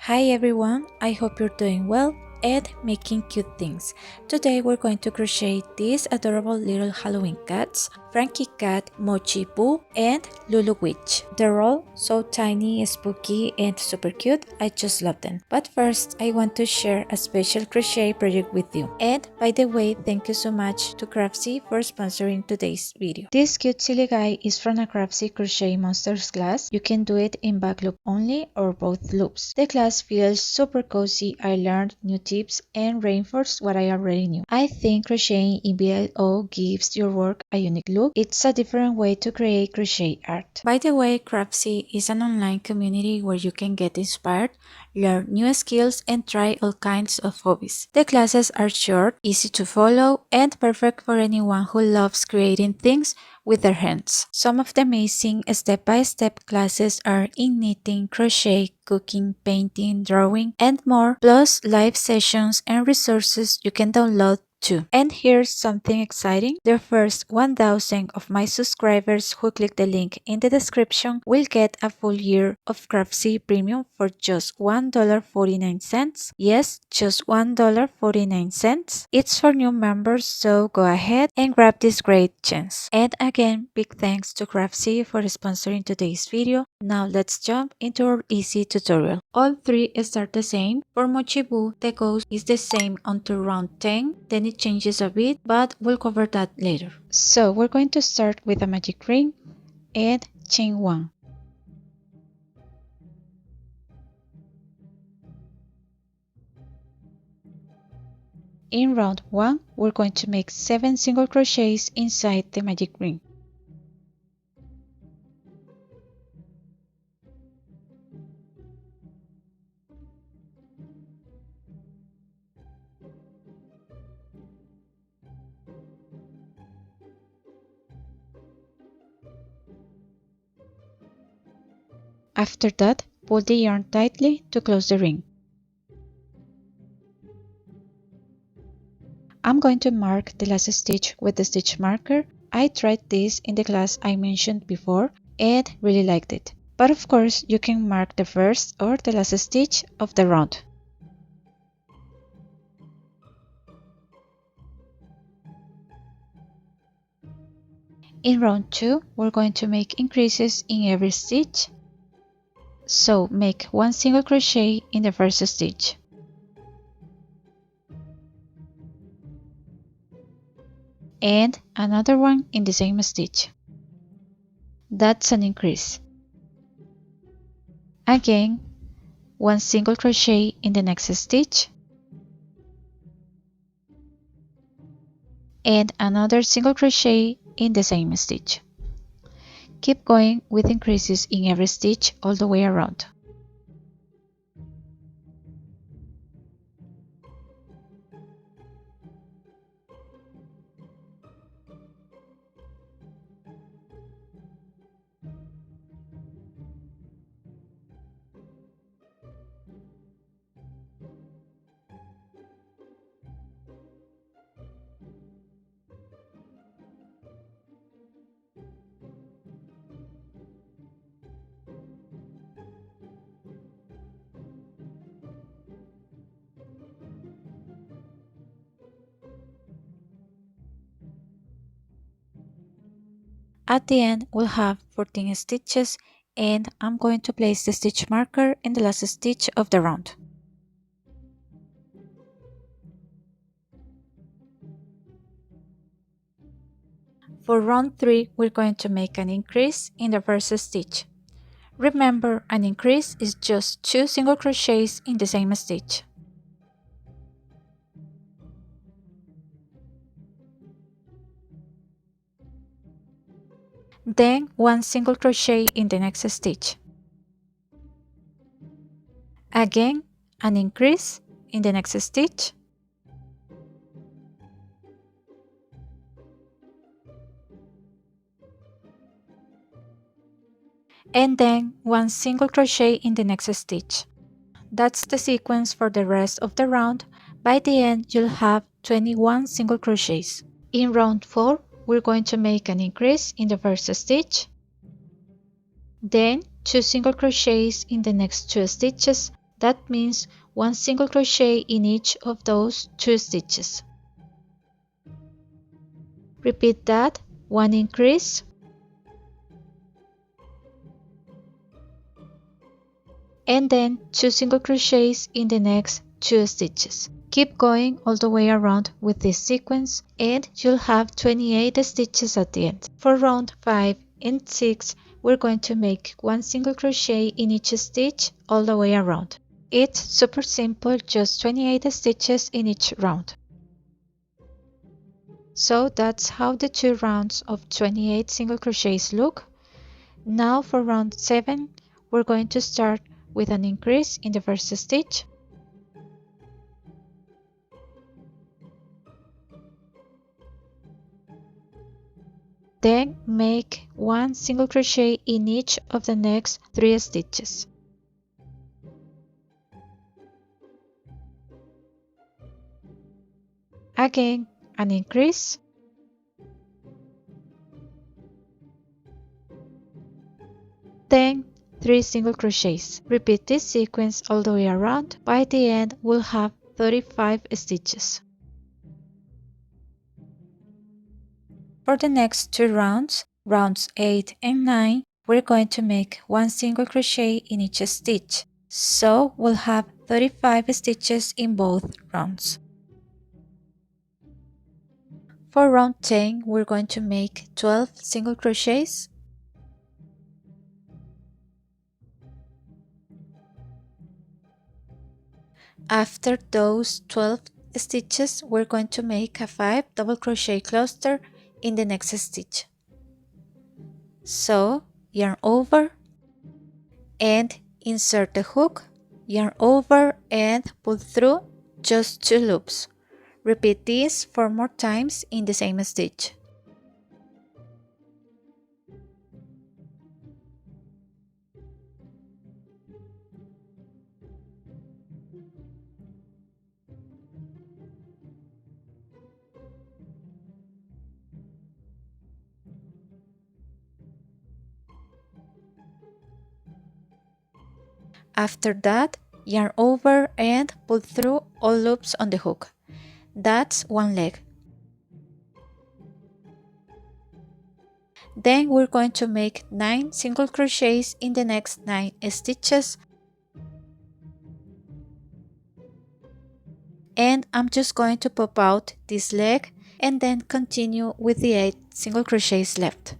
Hi everyone, I hope you're doing well and making cute things. Today we're going to crochet these adorable little Halloween cats, Frankie Cat, Mochi Boo, and Lulu Witch. They're all so tiny, spooky, and super cute. I just love them. But first, I want to share a special crochet project with you. And by the way, thank you so much to Craftsy for sponsoring today's video. This cute silly guy is from a Craftsy Crochet Monsters class. You can do it in back loop only or both loops. The class feels super cozy. I learned new tips and reinforced what I already knew. I think crocheting in BLO gives your work a unique look. It's a different way to create crochet art. By the way, Craftsy is an online community where you can get inspired, learn new skills, and try all kinds of hobbies. The classes are short, easy to follow, and perfect for anyone who loves creating things with their hands. Some of the amazing step-by-step classes are in knitting, crochet, cooking, painting, drawing, and more, plus live sessions and resources you can download too. And here's something exciting. The first 1,000 of my subscribers who click the link in the description will get a full year of Craftsy Premium for just $1.49. Yes, just $1.49. It's for new members, so go ahead and grab this great chance. And again, big thanks to Craftsy for sponsoring today's video. Now let's jump into our easy tutorial. All three start the same. For Mochi Boo, the goal is the same until round 10, then it changes a bit, but we'll cover that later. So we're going to start with a magic ring and chain 1. In round 1, we're going to make 7 single crochets inside the magic ring. After that, pull the yarn tightly to close the ring. I'm going to mark the last stitch with the stitch marker. I tried this in the class I mentioned before and really liked it. But of course, you can mark the first or the last stitch of the round. In round 2, we're going to make increases in every stitch. So make 1 single crochet in the first stitch. And another one in the same stitch. That's an increase. Again, 1 single crochet in the next stitch. And another single crochet in the same stitch. Keep going with increases in every stitch all the way around. At the end, we'll have 14 stitches, and I'm going to place the stitch marker in the last stitch of the round. For round 3, we're going to make an increase in the first stitch. Remember, an increase is just 2 single crochets in the same stitch. Then 1 single crochet in the next stitch. Again, an increase in the next stitch. And then 1 single crochet in the next stitch. That's the sequence for the rest of the round. By the end, you'll have 21 single crochets. In round 4, we're going to make an increase in the first stitch, then 2 single crochets in the next 2 stitches, That means 1 single crochet in each of those 2 stitches. Repeat that, 1 increase, and then 2 single crochets in the next 2 stitches. Keep going all the way around with this sequence and you'll have 28 stitches at the end. For round 5 and 6, we're going to make 1 single crochet in each stitch all the way around. It's super simple, just 28 stitches in each round. So that's how the 2 rounds of 28 single crochets look. Now for round 7, we're going to start with an increase in the first stitch. Then make 1 single crochet in each of the next 3 stitches. Again, an increase. Then 3 single crochets. Repeat this sequence all the way around. By the end, we'll have 35 stitches. For the next 2 rounds, rounds 8 and 9, we're going to make 1 single crochet in each stitch. So we'll have 35 stitches in both rounds. For round 10, we're going to make 12 single crochets. After those 12 stitches, we're going to make a 5 double crochet cluster in the next stitch. So yarn over and insert the hook, yarn over and pull through just 2 loops. Repeat this 4 more times in the same stitch. After that, yarn over and pull through all loops on the hook. That's one leg. Then we're going to make 9 single crochets in the next 9 stitches. And I'm just going to pop out this leg and then continue with the 8 single crochets left.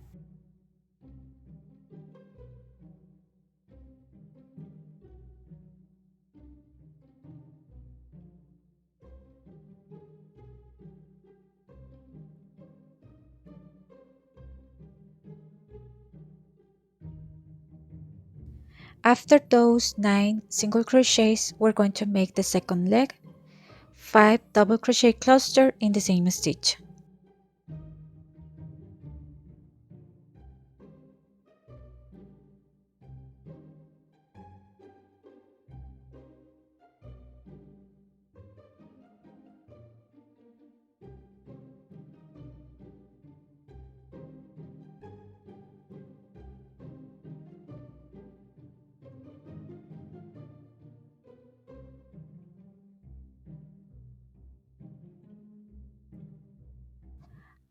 After those 9 single crochets, we're going to make the second leg, 5 double crochet cluster in the same stitch.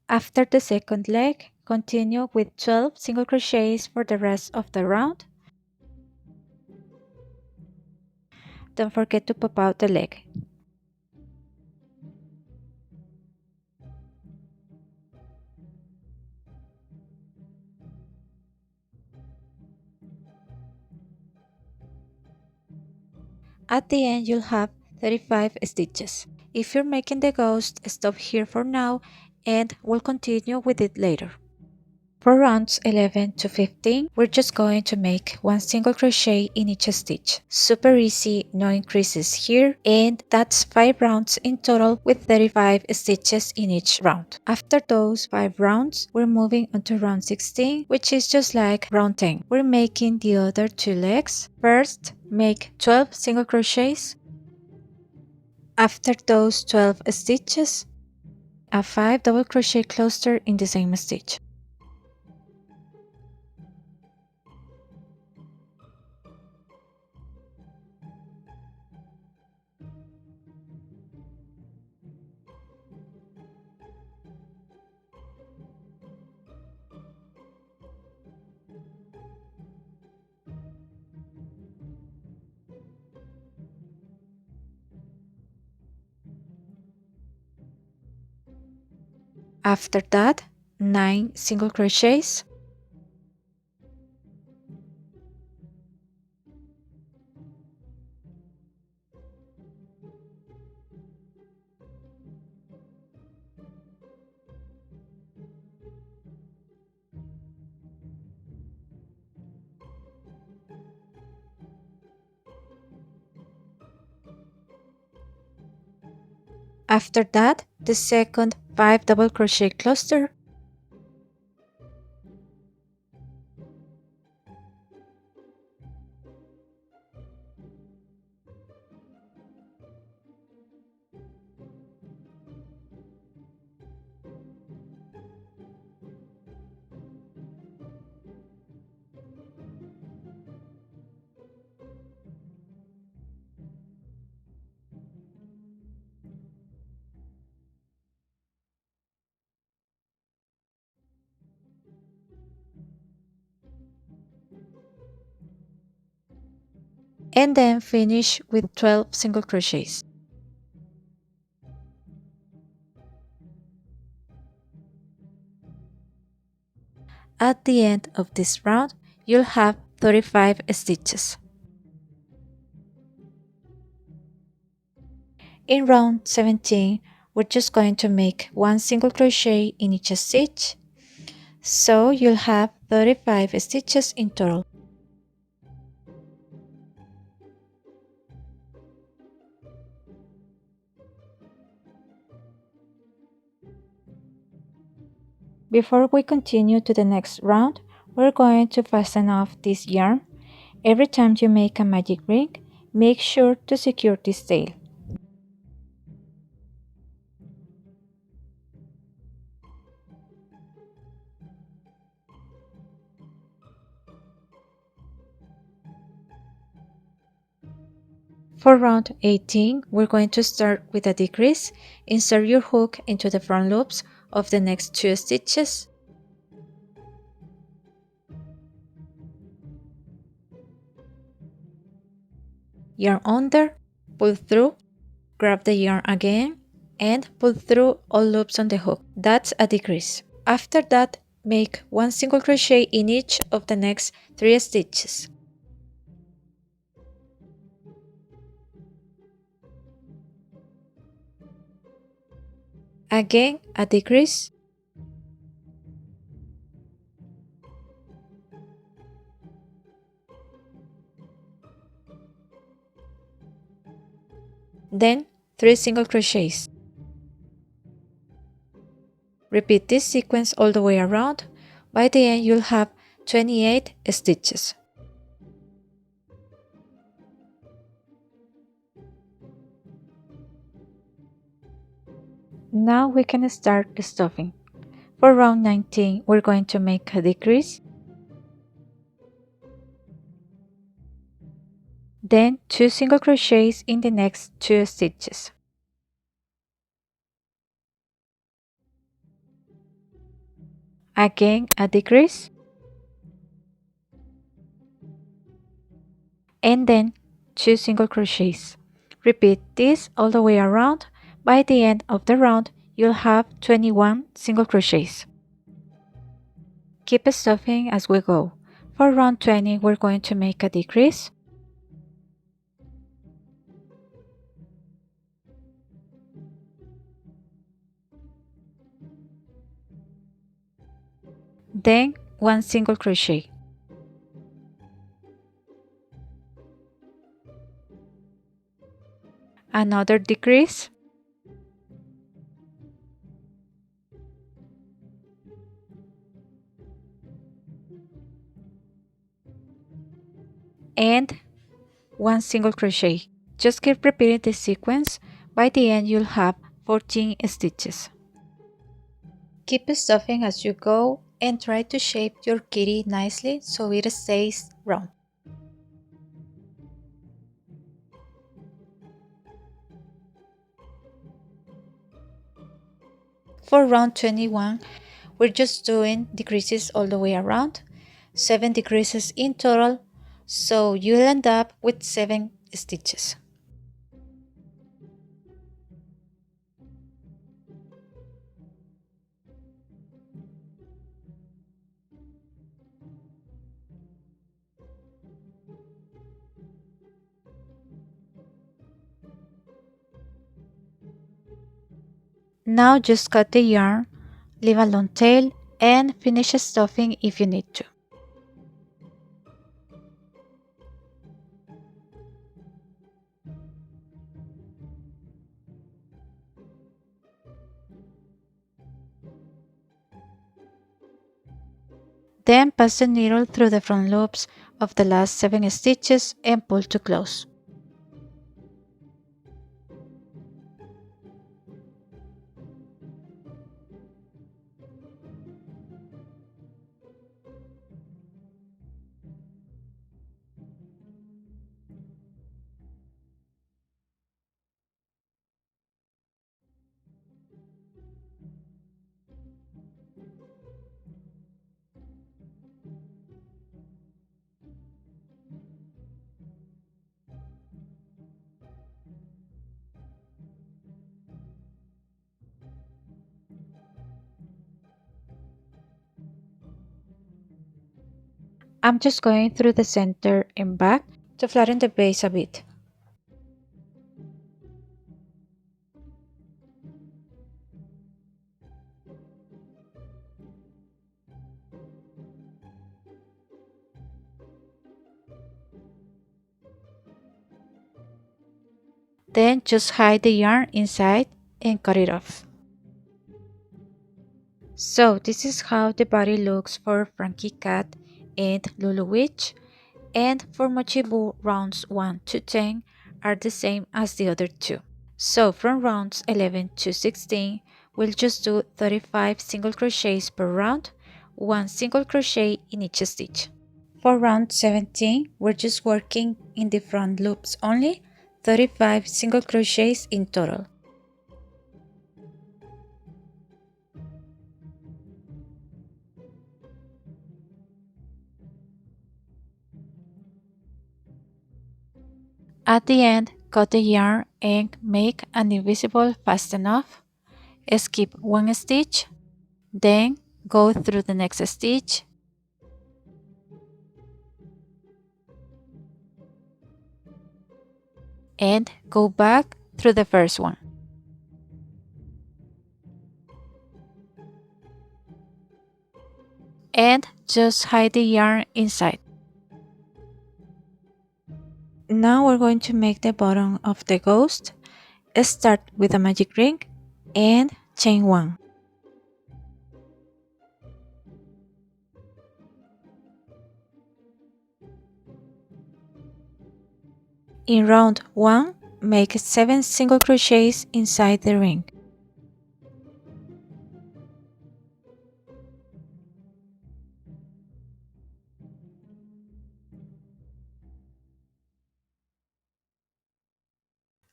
After the second leg, continue with 12 single crochets for the rest of the round. Don't forget to pop out the leg. At the end, you'll have 35 stitches. If you're making the ghost, stop here for now and we'll continue with it later. For rounds 11 to 15, we're just going to make 1 single crochet in each stitch. Super easy, no increases here, and that's 5 rounds in total with 35 stitches in each round. After those 5 rounds, we're moving on to round 16, which is just like round 10. We're making the other 2 legs. First, make 12 single crochets. After those 12 stitches, a 5 double crochet cluster in the same stitch. After that, 9 single crochets. After that, the second 5 double crochet cluster. And then finish with 12 single crochets. At the end of this round, you'll have 35 stitches. In round 17, we're just going to make 1 single crochet in each stitch, so you'll have 35 stitches in total. Before we continue to the next round, we're going to fasten off this yarn. Every time you make a magic ring, make sure to secure this tail. For round 18, we're going to start with a decrease. Insert your hook into the front loops of the next 2 stitches. Yarn under, pull through, grab the yarn again, and pull through all loops on the hook. That's a decrease. After that, make 1 single crochet in each of the next 3 stitches. Again, a decrease. Then 3 single crochets. Repeat this sequence all the way around. By the end, you'll have 28 stitches. Now we can start stuffing. For round 19, we're going to make a decrease, then 2 single crochets in the next 2 stitches. Again, a decrease, and then 2 single crochets. Repeat this all the way around. By the end of the round, you'll have 21 single crochets. Keep stuffing as we go. For round 20, we're going to make a decrease, then 1 single crochet. Another decrease, and 1 single crochet. Just keep repeating this sequence. By the end, you'll have 14 stitches. Keep stuffing as you go and try to shape your kitty nicely so it stays round. For round 21, we're just doing decreases all the way around, 7 decreases in total, so you'll end up with 7 stitches. Now just cut the yarn, leave a long tail, and finish stuffing if you need to. Then pass the needle through the front loops of the last 7 stitches and pull to close. I'm just going through the center and back to flatten the base a bit. Then just hide the yarn inside and cut it off. So this is how the body looks for Frankie Cat and Lulu Witch, and for Mochi Boo rounds 1 to 10 are the same as the other two. So from rounds 11 to 16, we'll just do 35 single crochets per round, 1 single crochet in each stitch. For round 17, we're just working in the front loops only, 35 single crochets in total. At the end, cut the yarn and make an invisible fast enough. Skip 1 stitch, then go through the next stitch, and go back through the first one. And just hide the yarn inside. Now we're going to make the bottom of the ghost. Start with a magic ring and chain 1. In round 1, make 7 single crochets inside the ring.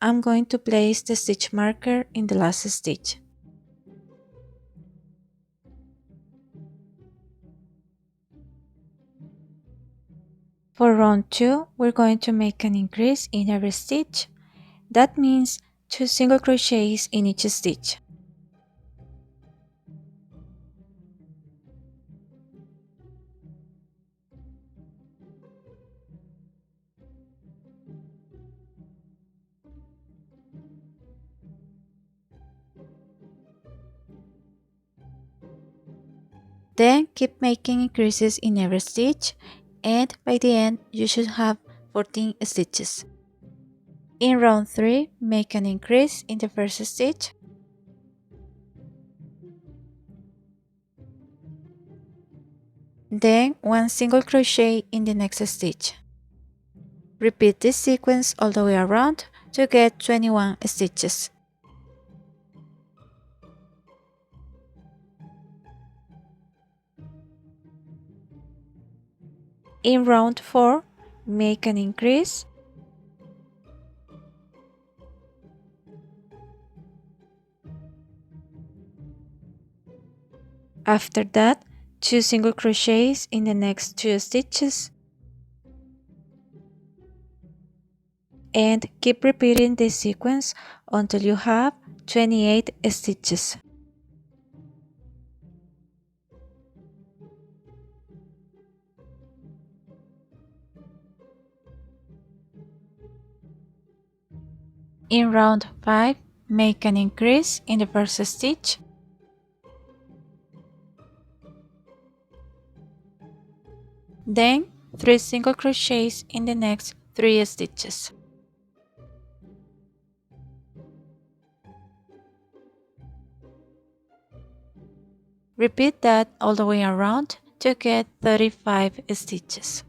I'm going to place the stitch marker in the last stitch. For round 2, we're going to make an increase in every stitch. That means 2 single crochets in each stitch. Then keep making increases in every stitch, and by the end you should have 14 stitches. In round 3, make an increase in the first stitch, then 1 single crochet in the next stitch. Repeat this sequence all the way around to get 21 stitches. In round 4, make an increase, after that 2 single crochets in the next 2 stitches, and keep repeating this sequence until you have 28 stitches. In round 5, make an increase in the first stitch, then 3 single crochets in the next 3 stitches. Repeat that all the way around to get 35 stitches.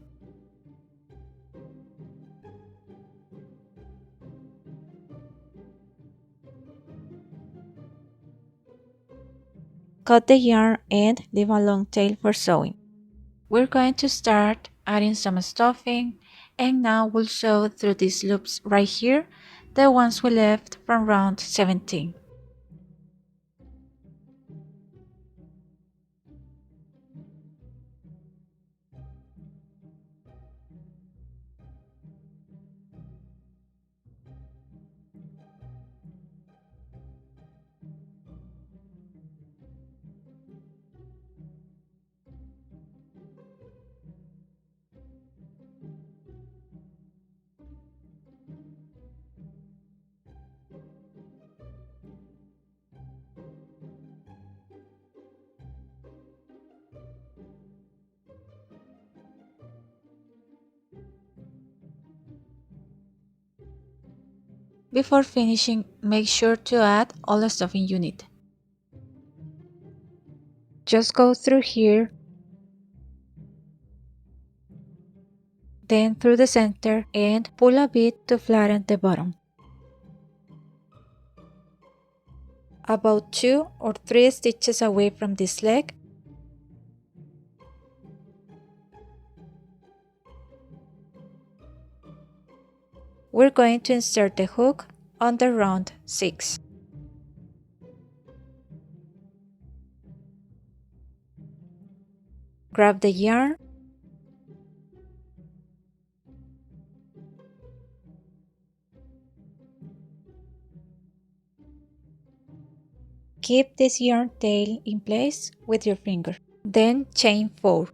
Cut the yarn and leave a long tail for sewing. We're going to start adding some stuffing, and now we'll sew through these loops right here, the ones we left from round 17. Before finishing, make sure to add all the stuffing you need. Just go through here, then through the center, and pull a bit to flatten the bottom. About 2 or 3 stitches away from this leg, we're going to insert the hook under round 6. Grab the yarn, keep this yarn tail in place with your finger, then chain 4.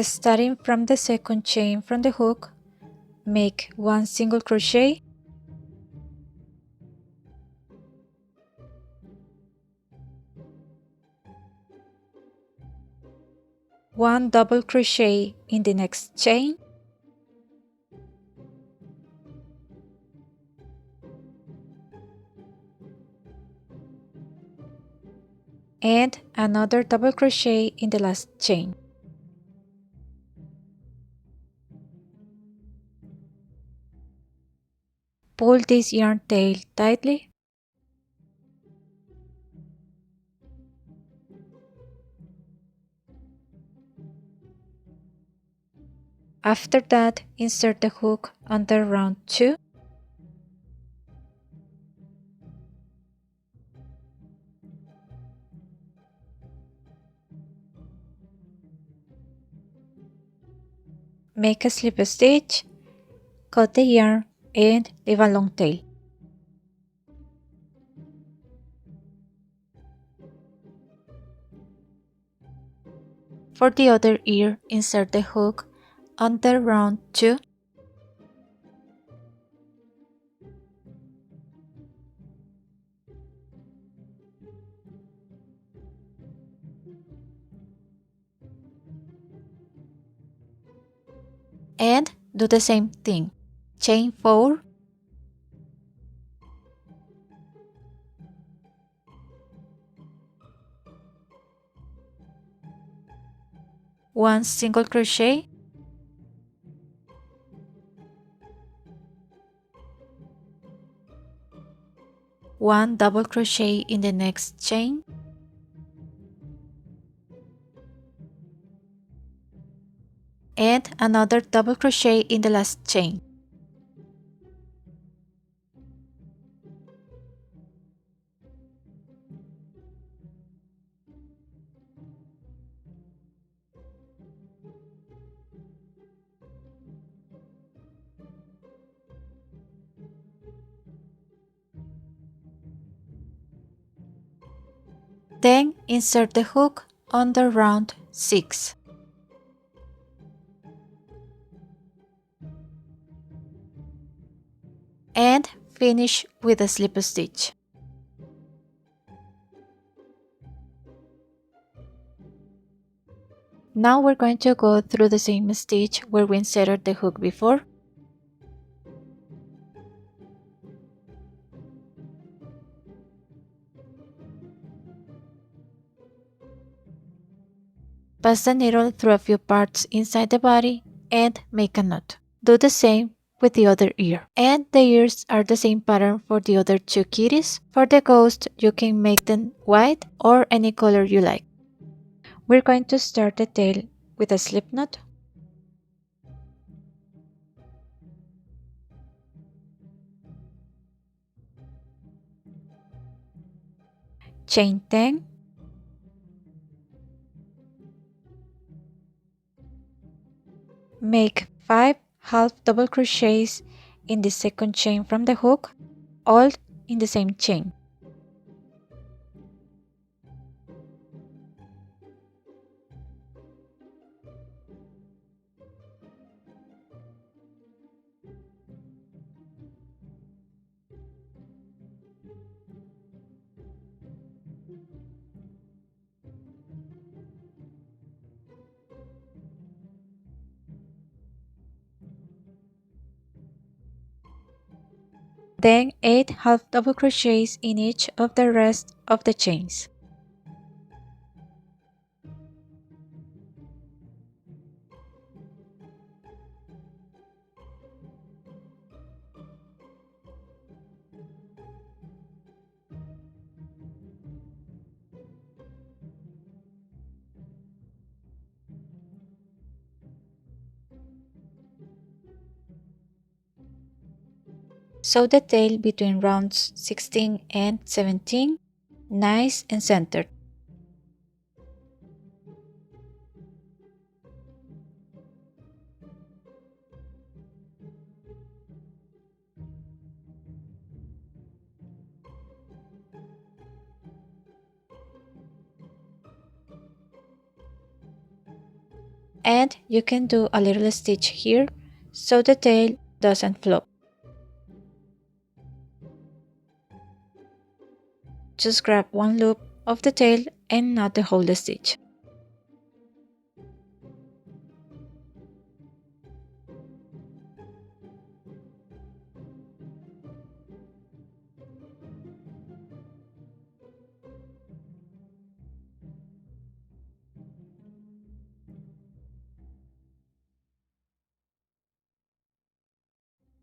Starting from the second chain from the hook, make 1 single crochet, one double crochet in the next chain, and another double crochet in the last chain. Pull this yarn tail tightly. After that, insert the hook under round 2. Make a slip stitch, cut the yarn, and leave a long tail. For the other ear, insert the hook under round 2. And do the same thing. Chain 4. One single crochet, one double crochet in the next chain, and another double crochet in the last chain. Then insert the hook under round 6. And finish with a slip stitch. Now we're going to go through the same stitch where we inserted the hook before. Pass the needle through a few parts inside the body and make a knot. Do the same with the other ear. And the ears are the same pattern for the other two kitties. For the ghost, you can make them white or any color you like. We're going to start the tail with a slip knot. Chain 10. Make 5 half double crochets in the second chain from the hook, all in the same chain. Then 8 half double crochets in each of the rest of the chains. Sew the tail between rounds 16 and 17, nice and centered. And you can do a little stitch here so the tail doesn't flop. Just grab one loop of the tail and knot the whole stitch.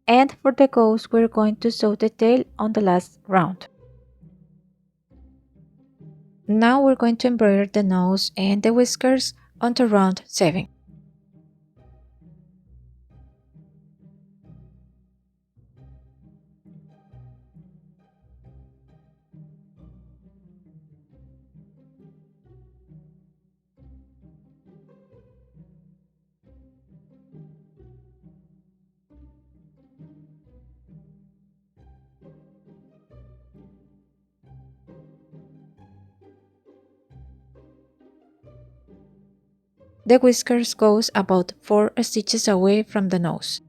And for the ghost, we're going to sew the tail on the last round. Now we're going to embroider the nose and the whiskers onto round 7. The whiskers goes about 4 stitches away from the nose.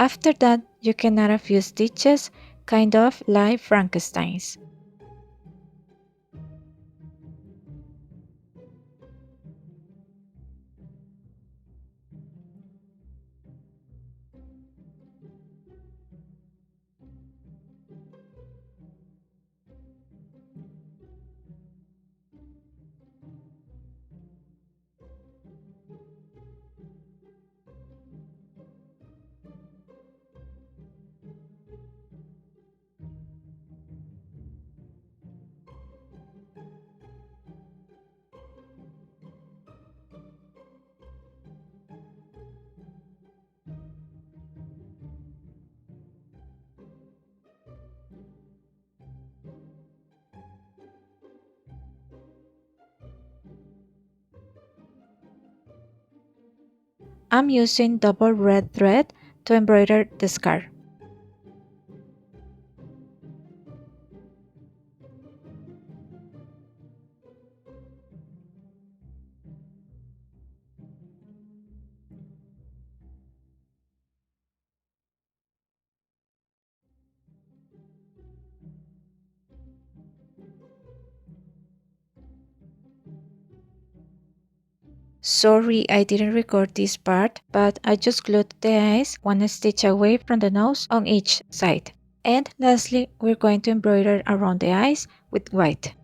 After that, you can add a few stitches, kind of like Frankenstein's. I'm using double red thread to embroider the scarf. Sorry, I didn't record this part, but I just glued the eyes one stitch away from the nose on each side. And lastly, we're going to embroider around the eyes with white.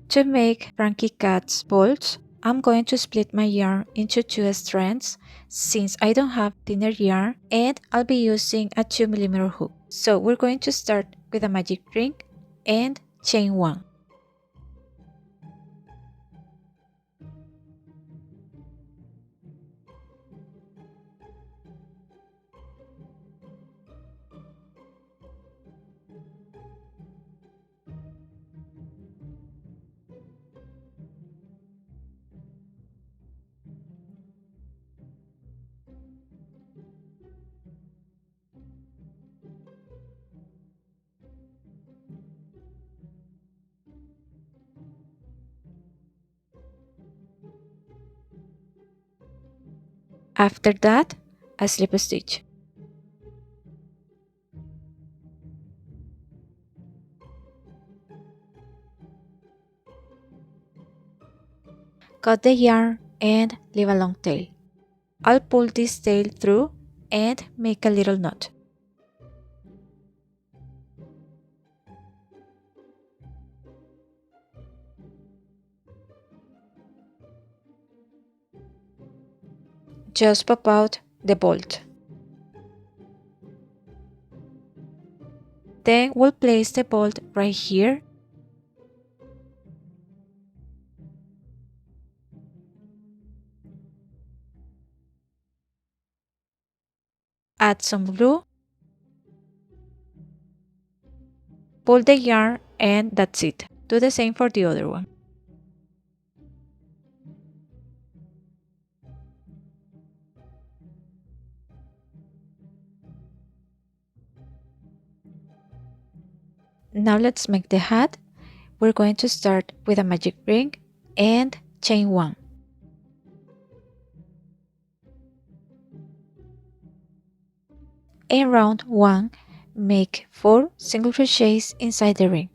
To make Frankie Cat's bolts, I'm going to split my yarn into 2 strands since I don't have thinner yarn, and I'll be using a 2mm hook. So we're going to start with a magic ring and chain 1. After that, a slip stitch. Cut the yarn and leave a long tail. I'll pull this tail through and make a little knot. Just pop out the bolt. Then we'll place the bolt right here. Add some glue. Pull the yarn and that's it. Do the same for the other one. Now let's make the hat. We're going to start with a magic ring and chain 1. In round 1, make 4 single crochets inside the ring.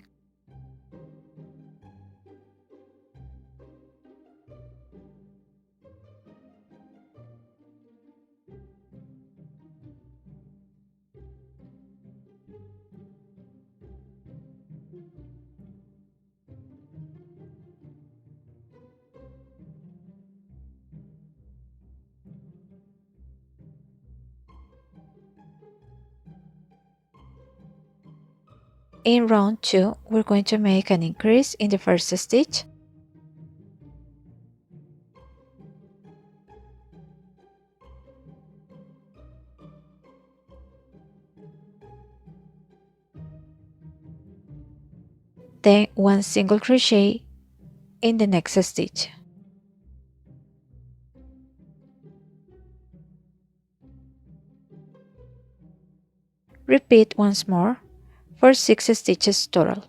In round 2, we're going to make an increase in the first stitch. Then 1 single crochet in the next stitch. Repeat once more for 6 stitches total.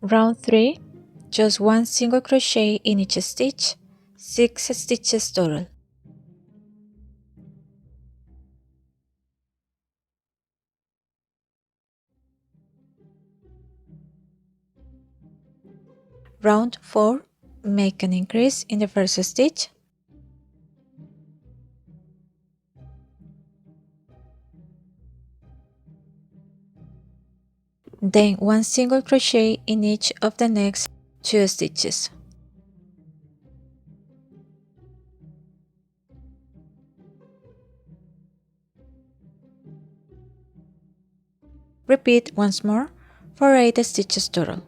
Round 3, just one single crochet in each stitch, 6 stitches total. Round 4, make an increase in the first stitch, then one single crochet in each of the next 2 stitches. Repeat once more for 8 stitches total.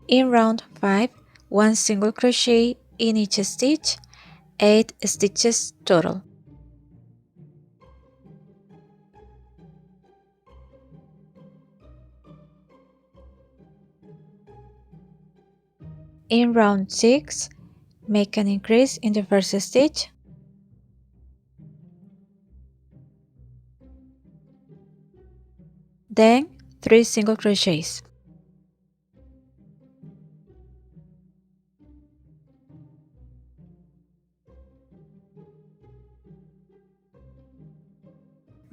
In round 5, one single crochet in each stitch, 8 stitches total. In round 6, make an increase in the first stitch, then 3 single crochets.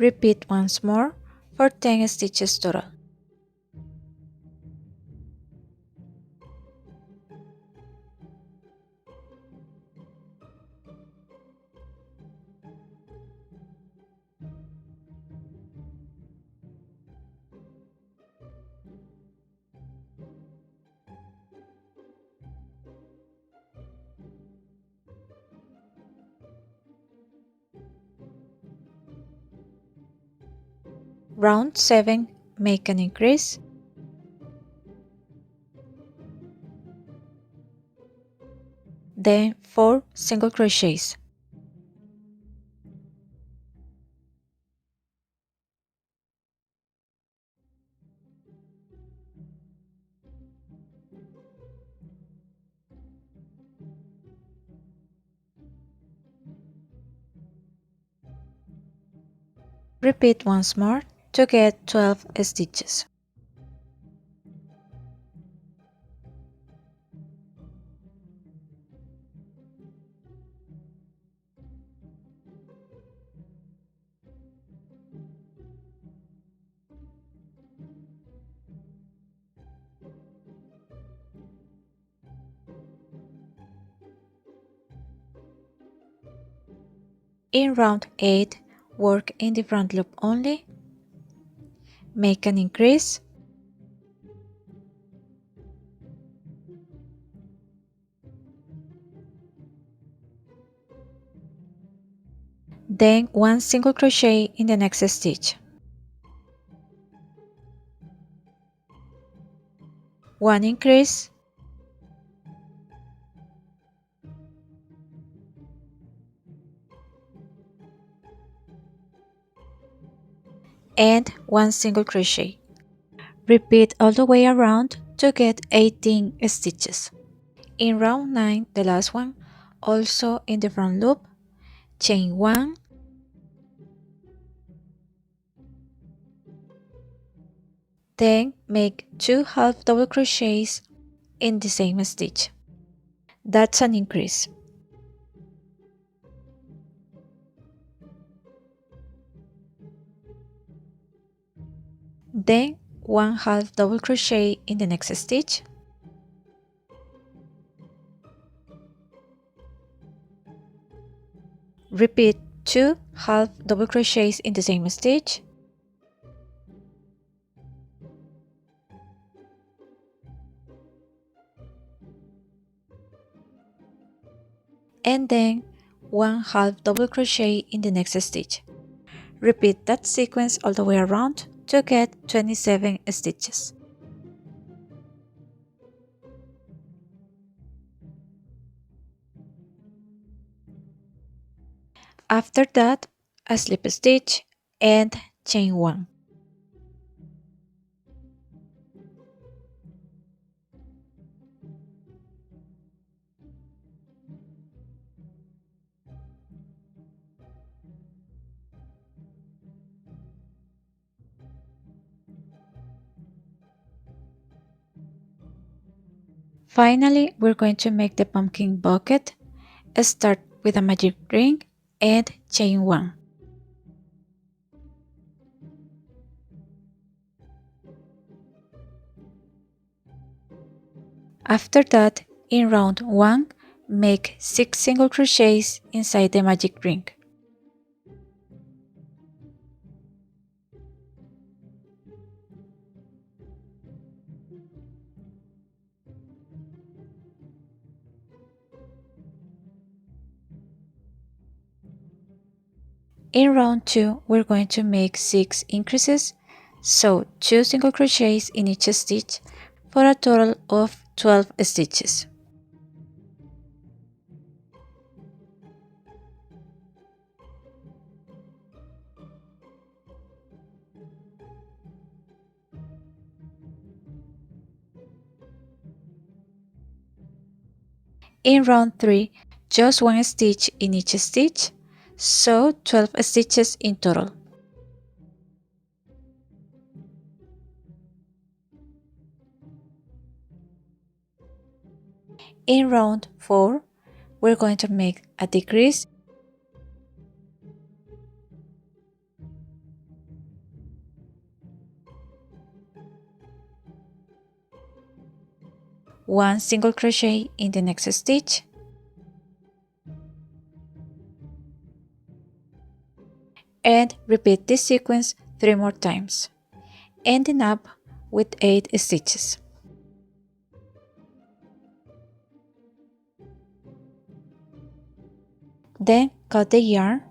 Repeat once more for 10 stitches total. Round 7, make an increase, then 4 single crochets. Repeat once more to get 12 stitches. In round 8, work in the front loop only, make an increase, then 1 single crochet in the next stitch, 1 increase, and 1 single crochet. Repeat all the way around to get 18 stitches. In round 9, the last one, also in the front loop, chain 1, then make 2 half double crochets in the same stitch. That's an increase. Then 1 half double crochet in the next stitch, repeat 2 half double crochets in the same stitch, and then 1 half double crochet in the next stitch. Repeat that sequence all the way around to get 27 stitches. After that, a slip stitch and chain 1. Finally, we're going to make the pumpkin bucket. Start with a magic ring and chain 1. After that, in round 1, make 6 single crochets inside the magic ring. In round 2, we're going to make 6 increases, so 2 single crochets in each stitch for a total of 12 stitches. In round 3, just 1 stitch in each stitch, so 12 stitches in total. In round 4, we're going to make a decrease, one single crochet in the next stitch, and repeat this sequence 3 more times, ending up with 8 stitches. Then cut the yarn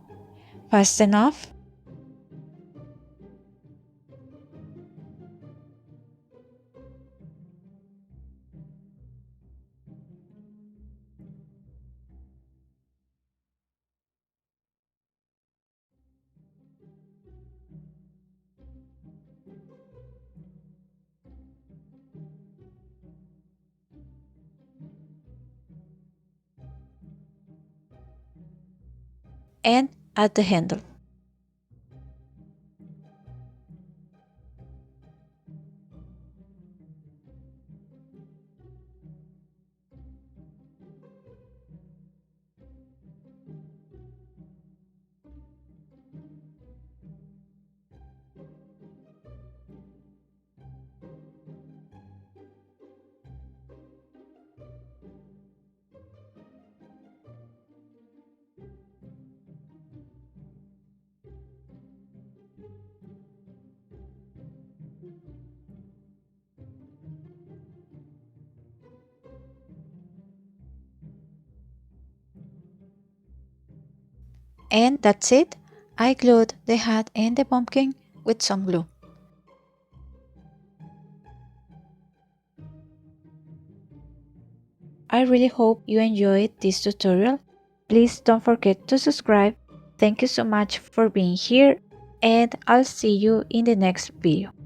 fast enough and add the handle. And that's it. I glued the hat and the pumpkin with some glue. I really hope you enjoyed this tutorial. Please don't forget to subscribe. Thank you so much for being here, and I'll see you in the next video.